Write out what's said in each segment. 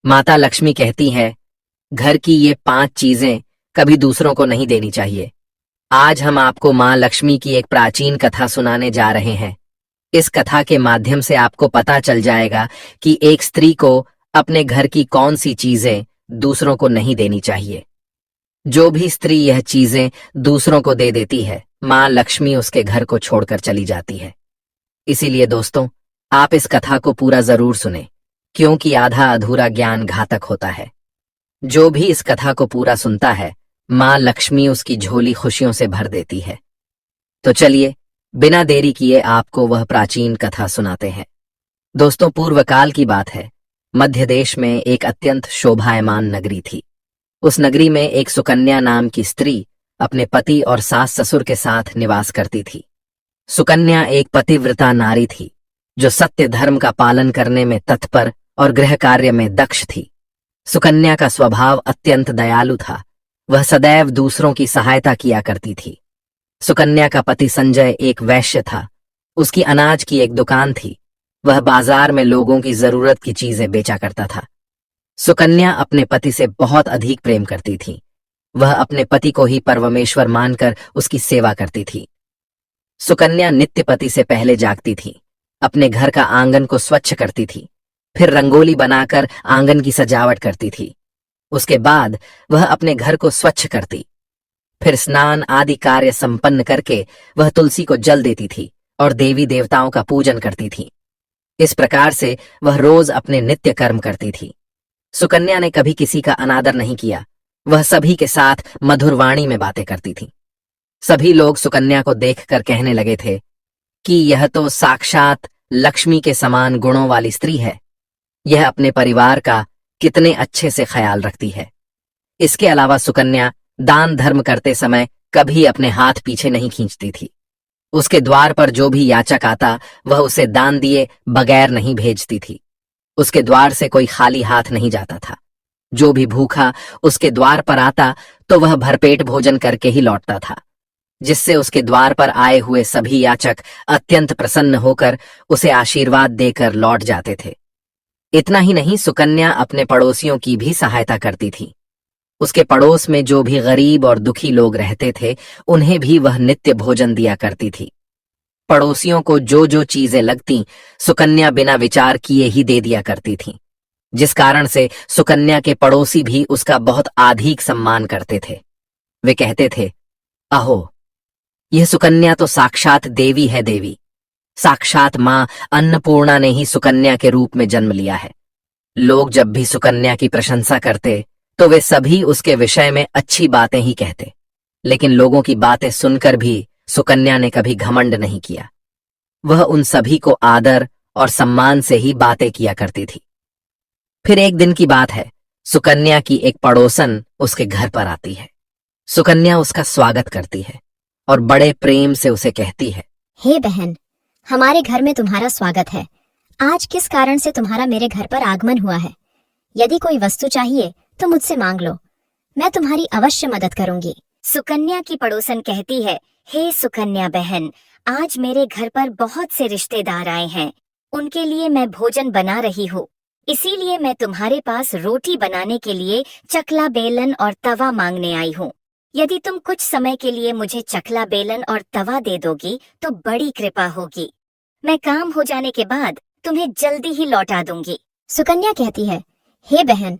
माता लक्ष्मी कहती है, घर की ये 5 चीजें कभी दूसरों को नहीं देनी चाहिए। आज हम आपको माँ लक्ष्मी की एक प्राचीन कथा सुनाने जा रहे हैं। इस कथा के माध्यम से आपको पता चल जाएगा कि एक स्त्री को अपने घर की कौन सी चीजें दूसरों को नहीं देनी चाहिए। जो भी स्त्री यह चीजें दूसरों को दे देती है, माँ लक्ष्मी उसके घर को छोड़कर चली जाती है। इसीलिए दोस्तों, आप इस कथा को पूरा जरूर सुने, क्योंकि आधा अधूरा ज्ञान घातक होता है। जो भी इस कथा को पूरा सुनता है, माँ लक्ष्मी उसकी झोली खुशियों से भर देती है। तो चलिए, बिना देरी किए आपको वह प्राचीन कथा सुनाते हैं। दोस्तों, पूर्व काल की बात है। मध्य देश में एक अत्यंत शोभायमान नगरी थी। उस नगरी में एक सुकन्या नाम की स्त्री अपने पति और सास ससुर के साथ निवास करती थी। सुकन्या एक पतिव्रता नारी थी, जो सत्य धर्म का पालन करने में तत्पर और गृह कार्य में दक्ष थी। सुकन्या का स्वभाव अत्यंत दयालु था। वह सदैव दूसरों की सहायता किया करती थी। सुकन्या का पति संजय एक वैश्य था। उसकी अनाज की एक दुकान थी। वह बाजार में लोगों की जरूरत की चीजें बेचा करता था। सुकन्या अपने पति से बहुत अधिक प्रेम करती थी। वह अपने पति को ही परमेश्वर मानकर उसकी सेवा करती थी। सुकन्या नित्य पति से पहले जागती थी। अपने घर का आंगन को स्वच्छ करती थी, फिर रंगोली बनाकर आंगन की सजावट करती थी। उसके बाद वह अपने घर को स्वच्छ करती, फिर स्नान आदि कार्य संपन्न करके वह तुलसी को जल देती थी और देवी देवताओं का पूजन करती थी। इस प्रकार से वह रोज अपने नित्य कर्म करती थी। सुकन्या ने कभी किसी का अनादर नहीं किया। वह सभी के साथ मधुर वाणी में बातें करती थी। सभी लोग सुकन्या को देखकर कहने लगे थे कि यह तो साक्षात लक्ष्मी के समान गुणों वाली स्त्री है। यह अपने परिवार का कितने अच्छे से ख्याल रखती है। इसके अलावा सुकन्या दान धर्म करते समय कभी अपने हाथ पीछे नहीं खींचती थी। उसके द्वार पर जो भी याचक आता, वह उसे दान दिए बगैर नहीं भेजती थी। उसके द्वार से कोई खाली हाथ नहीं जाता था। जो भी भूखा उसके द्वार पर आता, तो वह भरपेट भोजन करके ही लौटता था, जिससे उसके द्वार पर आए हुए सभी याचक अत्यंत प्रसन्न होकर उसे आशीर्वाद देकर लौट जाते थे। इतना ही नहीं, सुकन्या अपने पड़ोसियों की भी सहायता करती थी। उसके पड़ोस में जो भी गरीब और दुखी लोग रहते थे, उन्हें भी वह नित्य भोजन दिया करती थी। पड़ोसियों को जो जो चीजें लगती, सुकन्या बिना विचार किए ही दे दिया करती थी, जिस कारण से सुकन्या के पड़ोसी भी उसका बहुत अधिक सम्मान करते थे। वे कहते थे, अहो, यह सुकन्या तो साक्षात देवी है। देवी साक्षात मां अन्नपूर्णा ने ही सुकन्या के रूप में जन्म लिया है। लोग जब भी सुकन्या की प्रशंसा करते, तो वे सभी उसके विषय में अच्छी बातें ही कहते। लेकिन लोगों की बातें सुनकर भी सुकन्या ने कभी घमंड नहीं किया। वह उन सभी को आदर और सम्मान से ही बातें किया करती थी। फिर एक दिन की बात है, सुकन्या की एक पड़ोसन उसके घर पर आती है। सुकन्या उसका स्वागत करती है और बड़े प्रेम से उसे कहती है, हे बहन, हमारे घर में तुम्हारा स्वागत है। आज किस कारण से तुम्हारा मेरे घर पर आगमन हुआ है? यदि कोई वस्तु चाहिए तो मुझसे मांग लो, मैं तुम्हारी अवश्य मदद करूंगी। सुकन्या की पड़ोसन कहती है, हे सुकन्या बहन, आज मेरे घर पर बहुत से रिश्तेदार आए हैं। उनके लिए मैं भोजन बना रही हूँ, इसीलिए मैं तुम्हारे पास रोटी बनाने के लिए चकला बेलन और तवा मांगने आई हूँ। यदि तुम कुछ समय के लिए मुझे चकला बेलन और तवा दे दोगी तो बड़ी कृपा होगी। मैं काम हो जाने के बाद तुम्हें जल्दी ही लौटा दूंगी। सुकन्या कहती है, हे बहन,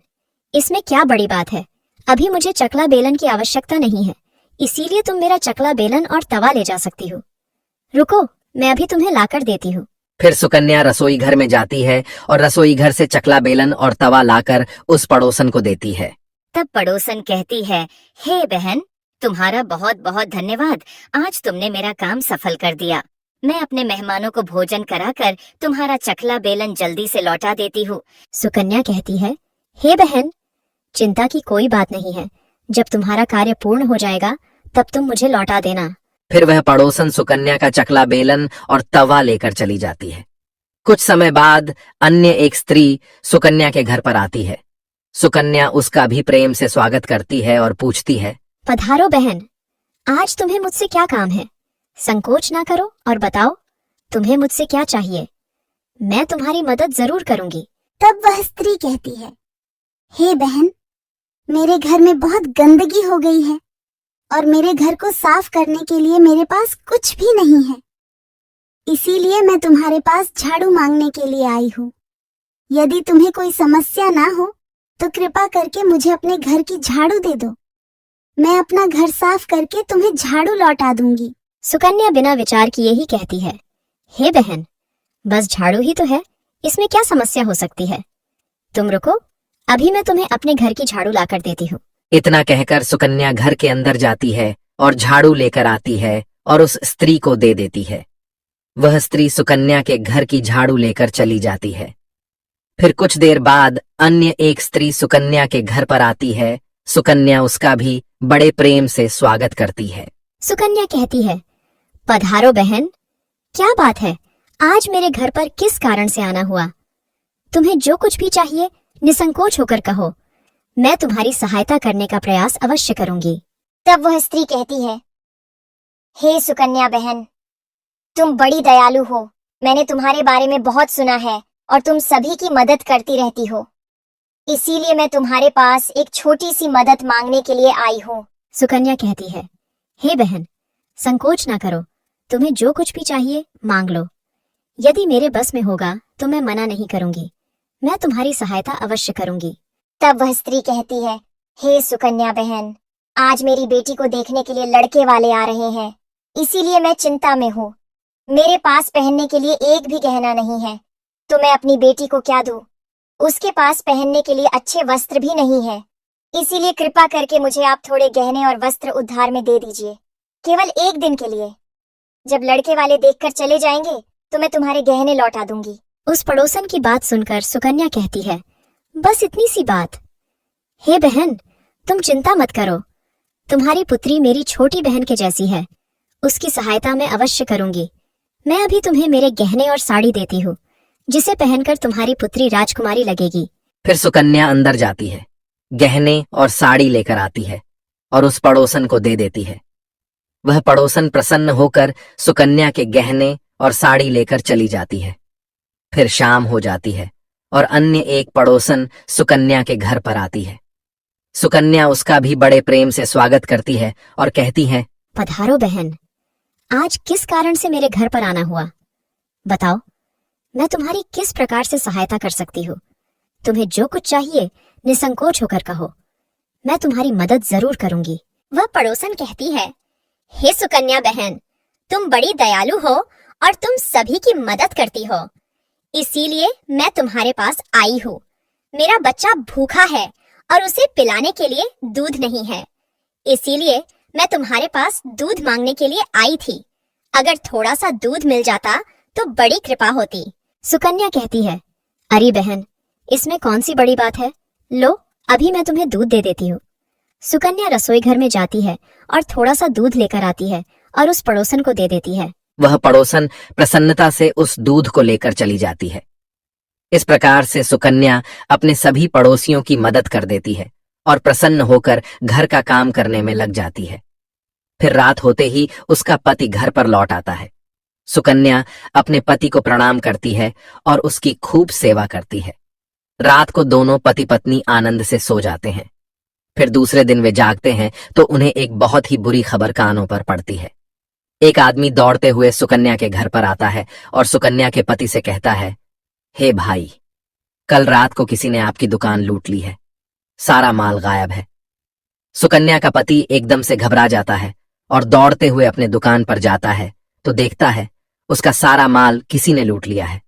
इसमें क्या बड़ी बात है? अभी मुझे चकला बेलन की आवश्यकता नहीं है, इसीलिए तुम मेरा चकला बेलन और तवा ले जा सकती हो। रुको, मैं अभी तुम्हें लाकर देती हूँ। फिर सुकन्या रसोई घर में जाती है और रसोई घर से चकला बेलन और तवा लाकर उस पड़ोसन को देती है। तब पड़ोसन कहती है, हे बहन, तुम्हारा बहुत बहुत धन्यवाद। आज तुमने मेरा काम सफल कर दिया। मैं अपने मेहमानों को भोजन कराकर तुम्हारा चकला बेलन जल्दी से लौटा देती हूँ। सुकन्या कहती है, हे बहन, चिंता की कोई बात नहीं है। जब तुम्हारा कार्य पूर्ण हो जाएगा तब तुम मुझे लौटा देना। फिर वह पड़ोसन सुकन्या का चकला बेलन और तवा लेकर चली जाती है। कुछ समय बाद अन्य एक स्त्री सुकन्या के घर पर आती है। सुकन्या उसका भी प्रेम से स्वागत करती है और पूछती है, पधारो बहन, आज तुम्हें मुझसे क्या काम है? संकोच ना करो और बताओ, तुम्हें मुझसे क्या चाहिए? मैं तुम्हारी मदद जरूर करूंगी। तब वह स्त्री कहती है, हे बहन, मेरे घर में बहुत गंदगी हो गई है और मेरे घर को साफ करने के लिए मेरे पास कुछ भी नहीं है। इसीलिए मैं तुम्हारे पास झाड़ू मांगने के लिए आई हूँ। यदि तुम्हें कोई समस्या ना हो तो कृपा करके मुझे अपने घर की झाड़ू दे दो। मैं अपना घर साफ करके तुम्हें झाड़ू लौटा दूंगी। सुकन्या बिना विचार किए ही कहती है, हे बहन, बस झाड़ू ही तो है, इसमें क्या समस्या हो सकती है? तुम रुको, अभी मैं तुम्हें अपने घर की झाड़ू लाकर देती हूँ। इतना कहकर सुकन्या घर के अंदर जाती है और झाड़ू लेकर आती है और उस स्त्री को दे देती है। वह स्त्री सुकन्या के घर की झाड़ू लेकर चली जाती है। फिर कुछ देर बाद अन्य एक स्त्री सुकन्या के घर पर आती है। सुकन्या उसका भी बड़े प्रेम से स्वागत करती है। सुकन्या कहती है, पधारो बहन, क्या बात है, आज मेरे घर पर किस कारण से आना हुआ? तुम्हें जो कुछ भी चाहिए निसंकोच होकर कहो, मैं तुम्हारी सहायता करने का प्रयास अवश्य करूंगी। तब वह स्त्री कहती है, हे सुकन्या बहन, तुम बड़ी दयालु हो। मैंने तुम्हारे बारे में बहुत सुना है और तुम सभी की मदद करती रहती हो। इसीलिए मैं तुम्हारे पास एक छोटी सी मदद मांगने के लिए आई हूँ। सुकन्या कहती है, हे बहन, संकोच ना करो, तुम्हें जो कुछ भी चाहिए मांग लो। यदि मेरे बस में होगा तो मैं मना नहीं करूंगी, मैं तुम्हारी सहायता अवश्य करूंगी। तब वह स्त्री कहती है, हे सुकन्या बहन, आज मेरी बेटी को देखने के लिए लड़के वाले आ रहे हैं, इसीलिए मैं चिंता में हूँ। मेरे पास पहनने के लिए एक भी गहना नहीं है, तो मैं अपनी बेटी को क्या दूँ? उसके पास पहनने के लिए अच्छे वस्त्र भी नहीं है। इसीलिए कृपा करके मुझे आप थोड़े गहने और वस्त्र उधार में दे दीजिए, केवल एक दिन के लिए। जब लड़के वाले देखकर चले जाएंगे तो मैं तुम्हारे गहने लौटा दूंगी। उस पड़ोसन की बात सुनकर सुकन्या कहती है, बस इतनी सी बात? हे बहन, तुम चिंता मत करो, तुम्हारी पुत्री मेरी छोटी बहन के जैसी है, उसकी सहायता मैं अवश्य करूंगी। मैं अभी तुम्हें मेरे गहने और साड़ी देती हूँ, जिसे पहनकर तुम्हारी पुत्री राजकुमारी लगेगी। फिर सुकन्या अंदर जाती है, गहने और साड़ी लेकर आती है और उस पड़ोसन को दे देती है। वह पड़ोसन प्रसन्न होकर सुकन्या के गहने और साड़ी लेकर चली जाती है। फिर शाम हो जाती है और अन्य एक पड़ोसन सुकन्या के घर पर आती है। सुकन्या उसका भी बड़े प्रेम से स्वागत करती है और कहती है, पधारो बहन, आज किस कारण से मेरे घर पर आना हुआ? बताओ, मैं तुम्हारी किस प्रकार से सहायता कर सकती हूँ? तुम्हें जो कुछ चाहिए निसंकोच होकर कहो, मैं तुम्हारी मदद जरूर करूंगी। वह पड़ोसन कहती है, हे सुकन्या बहन, तुम बड़ी दयालु हो और तुम सभी की मदद करती हो, इसीलिए मैं तुम्हारे पास आई हूँ। मेरा बच्चा भूखा है और उसे पिलाने के लिए दूध नहीं है, इसीलिए मैं तुम्हारे पास दूध मांगने के लिए आई थी। अगर थोड़ा सा दूध मिल जाता तो बड़ी कृपा होती। सुकन्या कहती है, अरे बहन, इसमें कौन सी बड़ी बात है, लो अभी मैं तुम्हें दूध दे देती हूँ। सुकन्या रसोई घर में जाती है और थोड़ा सा दूध लेकर आती है और उस पड़ोसन को दे देती है। वह पड़ोसन प्रसन्नता से उस दूध को लेकर चली जाती है। इस प्रकार से सुकन्या अपने सभी पड़ोसियों की मदद कर देती है और प्रसन्न होकर घर का काम करने में लग जाती है। फिर रात होते ही उसका पति घर पर लौट आता है। सुकन्या अपने पति को प्रणाम करती है और उसकी खूब सेवा करती है। रात को दोनों पति पत्नी आनंद से सो जाते हैं। फिर दूसरे दिन वे जागते हैं तो उन्हें एक बहुत ही बुरी खबर कानों पर पड़ती है। एक आदमी दौड़ते हुए सुकन्या के घर पर आता है और सुकन्या के पति से कहता है, हे भाई, कल रात को किसी ने आपकी दुकान लूट ली है, सारा माल गायब है। सुकन्या का पति एकदम से घबरा जाता है और दौड़ते हुए अपने दुकान पर जाता है तो देखता है उसका सारा माल किसी ने लूट लिया है।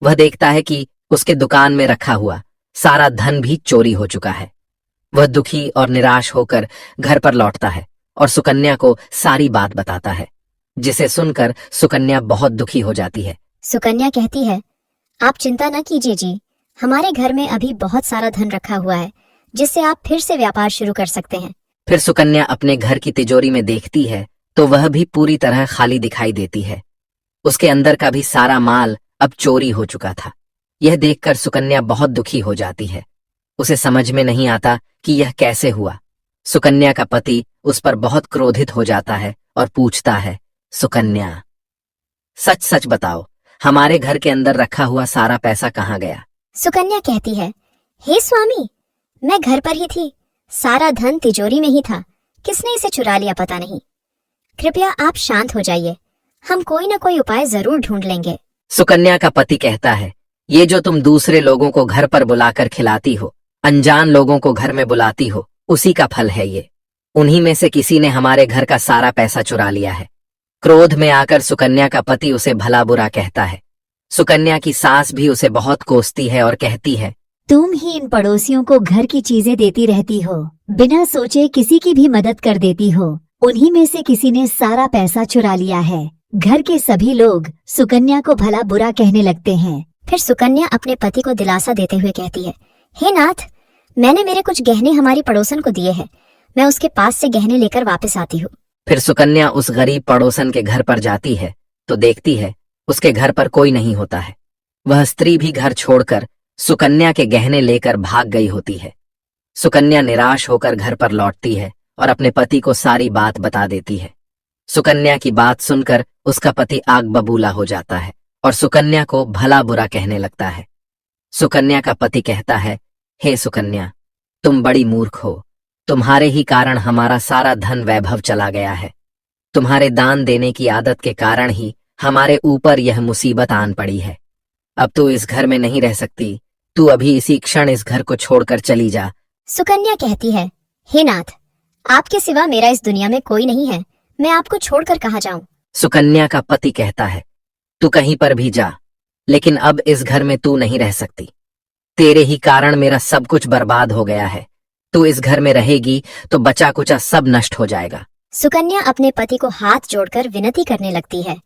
वह देखता है कि उसके दुकान में रखा हुआ सारा धन भी चोरी हो चुका है। वह दुखी और निराश होकर घर पर लौटता है और सुकन्या को सारी बात बताता है, जिसे सुनकर सुकन्या बहुत दुखी हो जाती है। सुकन्या कहती है, आप चिंता न कीजिए जी, हमारे घर में अभी बहुत सारा धन रखा हुआ है, जिससे आप फिर से व्यापार शुरू कर सकते हैं। फिर सुकन्या अपने घर की तिजोरी में देखती है तो वह भी पूरी तरह खाली दिखाई देती है। उसके अंदर का भी सारा माल अब चोरी हो चुका था। यह देखकर सुकन्या बहुत दुखी हो जाती है। उसे समझ में नहीं आता कि यह कैसे हुआ। सुकन्या का पति उस पर बहुत क्रोधित हो जाता है और पूछता है, सुकन्या, सच सच बताओ, हमारे घर के अंदर रखा हुआ सारा पैसा कहाँ गया? सुकन्या कहती है, हे स्वामी, मैं घर पर ही थी, सारा धन तिजोरी में ही था, किसने इसे चुरा लिया पता नहीं। कृपया आप शांत हो जाइए, हम कोई न कोई उपाय जरूर ढूंढ लेंगे। सुकन्या का पति कहता है, ये जो तुम दूसरे लोगों को घर पर बुलाकर खिलाती हो, अनजान लोगों को घर में बुलाती हो, उसी का फल है ये। उन्हीं में से किसी ने हमारे घर का सारा पैसा चुरा लिया है। क्रोध में आकर सुकन्या का पति उसे भला बुरा कहता है। सुकन्या की सास भी उसे बहुत कोसती है और कहती है, तुम ही इन पड़ोसियों को घर की चीजें देती रहती हो, बिना सोचे किसी की भी मदद कर देती हो। उन्हीं में से किसी ने सारा पैसा चुरा लिया है। घर के सभी लोग सुकन्या को भला बुरा कहने लगते हैं। फिर सुकन्या अपने पति को दिलासा देते हुए कहती है, हे नाथ, मैंने मेरे कुछ गहने हमारी पड़ोसन को दिए हैं, मैं उसके पास से गहने लेकर वापस आती हूँ। फिर सुकन्या उस गरीब पड़ोसन के घर पर जाती है तो देखती है उसके घर पर कोई नहीं होता है। वह स्त्री भी घर छोड़कर सुकन्या के गहने लेकर भाग गई होती है। सुकन्या निराश होकर घर पर लौटती है और अपने पति को सारी बात बता देती है। सुकन्या की बात सुनकर उसका पति आग बबूला हो जाता है और सुकन्या को भला बुरा कहने लगता है। सुकन्या का पति कहता है, हे सुकन्या, तुम बड़ी मूर्ख हो, तुम्हारे ही कारण हमारा सारा धन वैभव चला गया है। तुम्हारे दान देने की आदत के कारण ही हमारे ऊपर यह मुसीबत आन पड़ी है। अब तू इस घर में नहीं रह सकती, तू अभी इसी क्षण इस घर को छोड़कर चली जा। सुकन्या कहती है, हे नाथ, आपके सिवा मेरा इस दुनिया में कोई नहीं है, मैं आपको छोड़कर कहाँ जाऊं। सुकन्या का पति कहता है, तू कहीं पर भी जा, लेकिन अब इस घर में तू नहीं रह सकती। तेरे ही कारण मेरा सब कुछ बर्बाद हो गया है। तू इस घर में रहेगी तो बचा कुचा सब नष्ट हो जाएगा। सुकन्या अपने पति को हाथ जोड़कर विनती करने लगती है,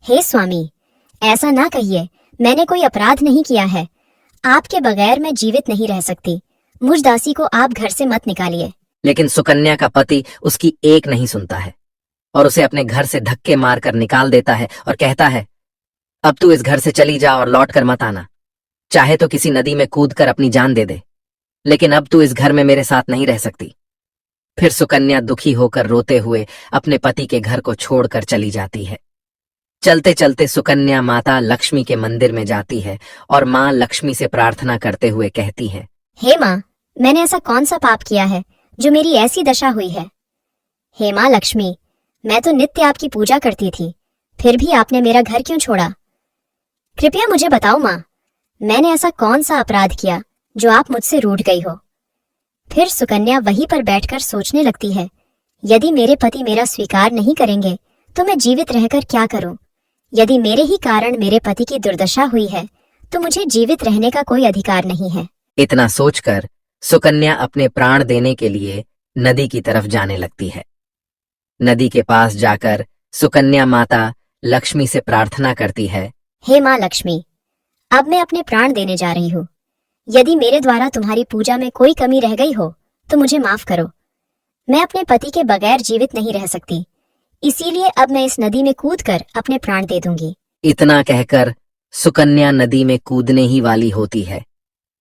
हे स्वामी, ऐसा ना कहिए, मैंने कोई अपराध नहीं किया है। आपके बगैर मैं जीवित नहीं रह सकती, मुझ दासी को आप घर से मत निकालिए। लेकिन सुकन्या का पति उसकी एक नहीं सुनता है और उसे अपने घर से धक्के मारकर निकाल देता है और कहता है, अब तू इस घर से चली जा और लौट कर मत आना। चाहे तो किसी नदी में कूदकर अपनी जान दे दे, लेकिन अब तू इस घर में मेरे साथ नहीं रह सकती। फिर सुकन्या दुखी होकर रोते हुए अपने पति के घर को छोड़कर चली जाती है। चलते चलते सुकन्या माता लक्ष्मी के मंदिर में जाती है और माँ लक्ष्मी से प्रार्थना करते हुए कहती है, हे माँ, मैंने ऐसा कौन सा पाप किया है जो मेरी ऐसी दशा हुई है। हे माँ लक्ष्मी, मैं तो नित्य आपकी पूजा करती थी, फिर भी आपने मेरा घर क्यों छोड़ा। कृपया मुझे बताओ माँ, मैंने ऐसा कौन सा अपराध किया जो आप मुझसे रूठ गई हो। फिर सुकन्या वहीं पर बैठकर सोचने लगती है, यदि मेरे पति मेरा स्वीकार नहीं करेंगे तो मैं जीवित रहकर क्या करूं। यदि मेरे ही कारण मेरे पति की दुर्दशा हुई है तो मुझे जीवित रहने का कोई अधिकार नहीं है। इतना सोचकर सुकन्या अपने प्राण देने के लिए नदी की तरफ जाने लगती है। नदी के पास जाकर सुकन्या माता लक्ष्मी से प्रार्थना करती है, हे माँ लक्ष्मी, अब मैं अपने प्राण देने जा रही हूँ। यदि मेरे द्वारा तुम्हारी पूजा में कोई कमी रह गई हो तो मुझे माफ करो। मैं अपने पति के बगैर जीवित नहीं रह सकती, इसीलिए अब मैं इस नदी में कूदकर अपने प्राण दे दूंगी। इतना कहकर सुकन्या नदी में कूदने ही वाली होती है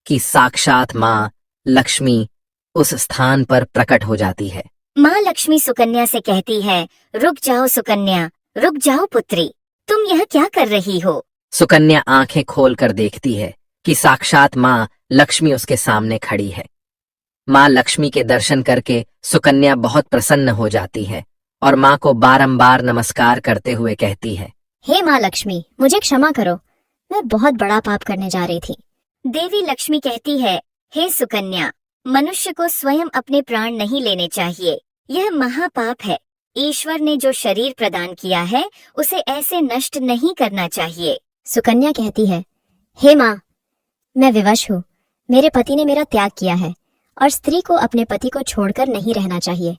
कि साक्षात माँ लक्ष्मी उस स्थान पर प्रकट हो जाती है। माँ लक्ष्मी सुकन्या से कहती है, रुक जाओ सुकन्या, रुक जाओ पुत्री, तुम यह क्या कर रही हो। सुकन्या आंखें खोलकर देखती है कि साक्षात माँ लक्ष्मी उसके सामने खड़ी है। माँ लक्ष्मी के दर्शन करके सुकन्या बहुत प्रसन्न हो जाती है और माँ को बारंबार नमस्कार करते हुए कहती है, हे माँ लक्ष्मी, मुझे क्षमा करो, मैं बहुत बड़ा पाप करने जा रही थी। देवी लक्ष्मी कहती है, हे सुकन्या, मनुष्य को स्वयं अपने प्राण नहीं लेने चाहिए, यह महापाप है। ईश्वर ने जो शरीर प्रदान किया है उसे ऐसे नष्ट नहीं करना चाहिए। सुकन्या कहती है, हे माँ, मैं विवश हूँ, मेरे पति ने मेरा त्याग किया है और स्त्री को अपने पति को छोड़कर नहीं रहना चाहिए।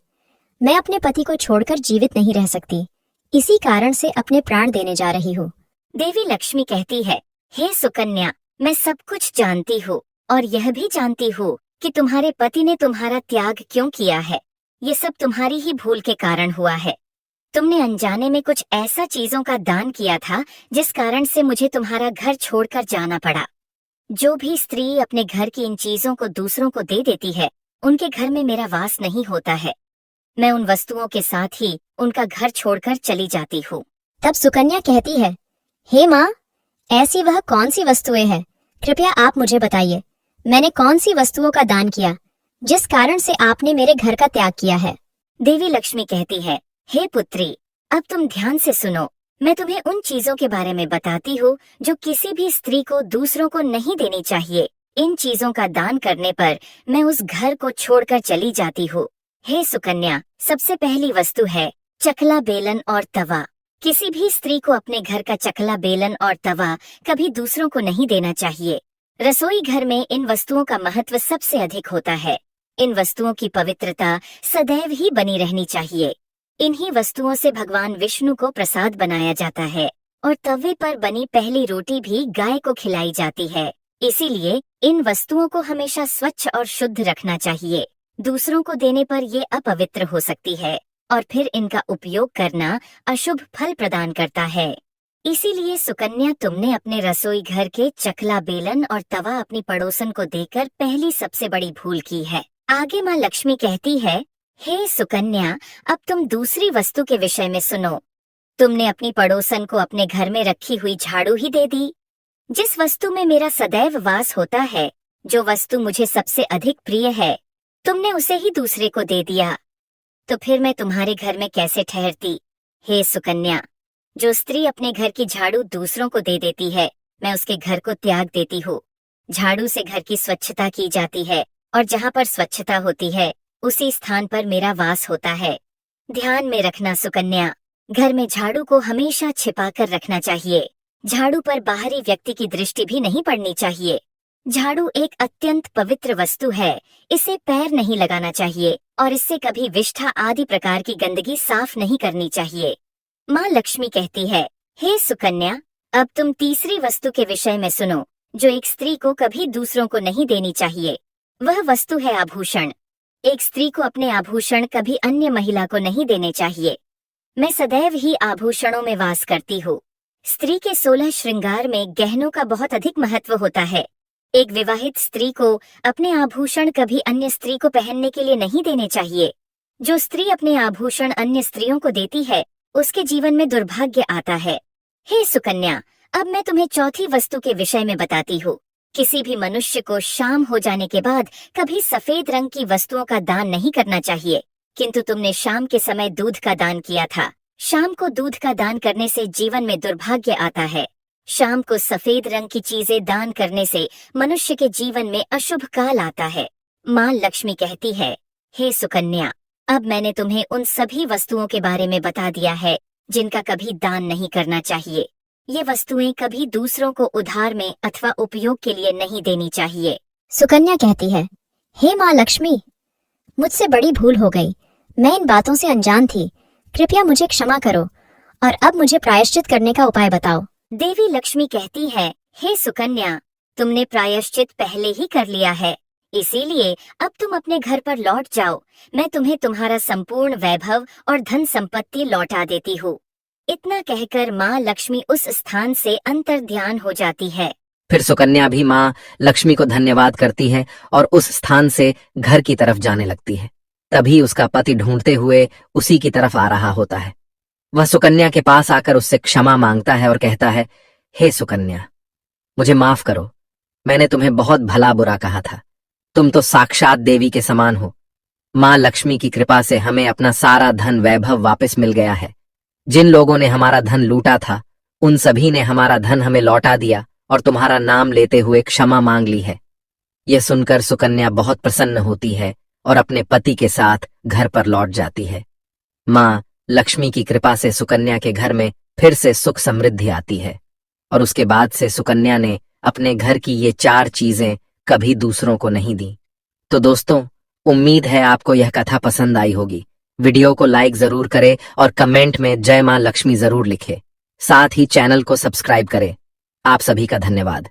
मैं अपने पति को छोड़कर जीवित नहीं रह सकती, इसी कारण से अपने प्राण देने जा रही हूँ। देवी लक्ष्मी कहती है, हे सुकन्या, मैं सब कुछ जानती हूँ और यह भी जानती हूँ कि तुम्हारे पति ने तुम्हारा त्याग क्यों किया है। ये सब तुम्हारी ही भूल के कारण हुआ है। तुमने अनजाने में कुछ ऐसा चीजों का दान किया था जिस कारण से मुझे तुम्हारा घर छोड़कर जाना पड़ा। जो भी स्त्री अपने घर की इन चीजों को दूसरों को दे देती है, उनके घर में मेरा वास नहीं होता है। मैं उन वस्तुओं के साथ ही उनका घर छोड़कर चली जाती हूँ। तब सुकन्या कहती है, हे माँ, ऐसी वह कौन सी वस्तुएं हैं, कृपया आप मुझे बताइए। मैंने कौन सी वस्तुओं का दान किया जिस कारण से आपने मेरे घर का त्याग किया है। देवी लक्ष्मी कहती है, हे पुत्री, अब तुम ध्यान से सुनो। मैं तुम्हें उन चीजों के बारे में बताती हूँ जो किसी भी स्त्री को दूसरों को नहीं देनी चाहिए। इन चीजों का दान करने पर मैं उस घर को छोड़कर चली जाती हूँ। हे सुकन्या, सबसे पहली वस्तु है चकला बेलन और तवा। किसी भी स्त्री को अपने घर का चकला बेलन और तवा कभी दूसरों को नहीं देना चाहिए। रसोई घर में इन वस्तुओं का महत्व सबसे अधिक होता है। इन वस्तुओं की पवित्रता सदैव ही बनी रहनी चाहिए। इन्हीं वस्तुओं से भगवान विष्णु को प्रसाद बनाया जाता है और तवे पर बनी पहली रोटी भी गाय को खिलाई जाती है। इसीलिए इन वस्तुओं को हमेशा स्वच्छ और शुद्ध रखना चाहिए। दूसरों को देने पर ये अपवित्र हो सकती है और फिर इनका उपयोग करना अशुभ फल प्रदान करता है। इसीलिए सुकन्या, तुमने अपने रसोई घर के चकला बेलन और तवा अपनी पड़ोसन को देकर पहली सबसे बड़ी भूल की है। आगे माँ लक्ष्मी कहती है, हे सुकन्या, अब तुम दूसरी वस्तु के विषय में सुनो। तुमने अपनी पड़ोसन को अपने घर में रखी हुई झाड़ू ही दे दी। जिस वस्तु में मेरा सदैव वास होता है, जो वस्तु मुझे सबसे अधिक प्रिय है, तुमने उसे ही दूसरे को दे दिया, तो फिर मैं तुम्हारे घर में कैसे ठहरती। हे सुकन्या, जो स्त्री अपने घर की झाड़ू दूसरों को दे देती है, मैं उसके घर को त्याग देती हूँ। झाड़ू से घर की स्वच्छता की जाती है और जहाँ पर स्वच्छता होती है उसी स्थान पर मेरा वास होता है। ध्यान में रखना सुकन्या, घर में झाड़ू को हमेशा छिपा कर रखना चाहिए। झाड़ू पर बाहरी व्यक्ति की दृष्टि भी नहीं पड़नी चाहिए। झाड़ू एक अत्यंत पवित्र वस्तु है। इसे पैर नहीं लगाना चाहिए और इससे कभी विष्ठा आदि प्रकार की गंदगी साफ नहीं करनी चाहिए। माँ लक्ष्मी कहती है, हे सुकन्या, अब तुम तीसरी वस्तु के विषय में सुनो, जो एक स्त्री को कभी दूसरों को नहीं देनी चाहिए। वह वस्तु है आभूषण। एक स्त्री को अपने आभूषण कभी अन्य महिला को नहीं देने चाहिए। मैं सदैव ही आभूषणों में वास करती हूँ। स्त्री के 16 श्रृंगार में गहनों का बहुत अधिक महत्व होता है। एक विवाहित स्त्री को अपने आभूषण कभी अन्य स्त्री को पहनने के लिए नहीं देने चाहिए। जो स्त्री अपने आभूषण अन्य स्त्रियों को देती है, उसके जीवन में दुर्भाग्य आता है। हे सुकन्या, अब मैं तुम्हें चौथी वस्तु के विषय में बताती हूँ। किसी भी मनुष्य को शाम हो जाने के बाद कभी सफेद रंग की वस्तुओं का दान नहीं करना चाहिए, किंतु तुमने शाम के समय दूध का दान किया था। शाम को दूध का दान करने से जीवन में दुर्भाग्य आता है। शाम को सफेद रंग की चीजें दान करने से मनुष्य के जीवन में अशुभ काल आता है। माँ लक्ष्मी कहती है, हे सुकन्या, अब मैंने तुम्हें उन सभी वस्तुओं के बारे में बता दिया है जिनका कभी दान नहीं करना चाहिए। ये वस्तुएं कभी दूसरों को उधार में अथवा उपयोग के लिए नहीं देनी चाहिए। सुकन्या कहती है, हे माँ लक्ष्मी, मुझसे बड़ी भूल हो गई। मैं इन बातों से अनजान थी। कृपया मुझे क्षमा करो और अब मुझे प्रायश्चित करने का उपाय बताओ। देवी लक्ष्मी कहती है, हे सुकन्या, तुमने प्रायश्चित पहले ही कर लिया है, इसीलिए अब तुम अपने घर पर लौट जाओ। मैं तुम्हें तुम्हारा संपूर्ण वैभव और धन संपत्ति लौटा देती हूँ। इतना कहकर माँ लक्ष्मी उस स्थान से अंतर्ध्यान हो जाती है। फिर सुकन्या भी माँ लक्ष्मी को धन्यवाद करती है और उस स्थान से घर की तरफ जाने लगती है। तभी उसका पति ढूंढते हुए उसी की तरफ आ रहा होता है। वह सुकन्या के पास आकर उससे क्षमा मांगता है और कहता है, हे सुकन्या, मुझे माफ करो। मैंने तुम्हें बहुत भला बुरा कहा था। तुम तो साक्षात देवी के समान हो। माँ लक्ष्मी की कृपा से हमें अपना सारा धन वैभव वापस मिल गया है। जिन लोगों ने हमारा धन लूटा था, उन सभी ने हमारा धन हमें लौटा दिया और तुम्हारा नाम लेते हुए क्षमा मांग ली है। यह सुनकर सुकन्या बहुत प्रसन्न होती है और अपने पति के साथ घर पर लौट जाती है। माँ लक्ष्मी की कृपा से सुकन्या के घर में फिर से सुख समृद्धि आती है और उसके बाद से सुकन्या ने अपने घर की ये 4 चीजें कभी दूसरों को नहीं दी। तो दोस्तों, उम्मीद है आपको यह कथा पसंद आई होगी। वीडियो को लाइक जरूर करें और कमेंट में जय मां लक्ष्मी जरूर लिखें। साथ ही चैनल को सब्सक्राइब करें। आप सभी का धन्यवाद।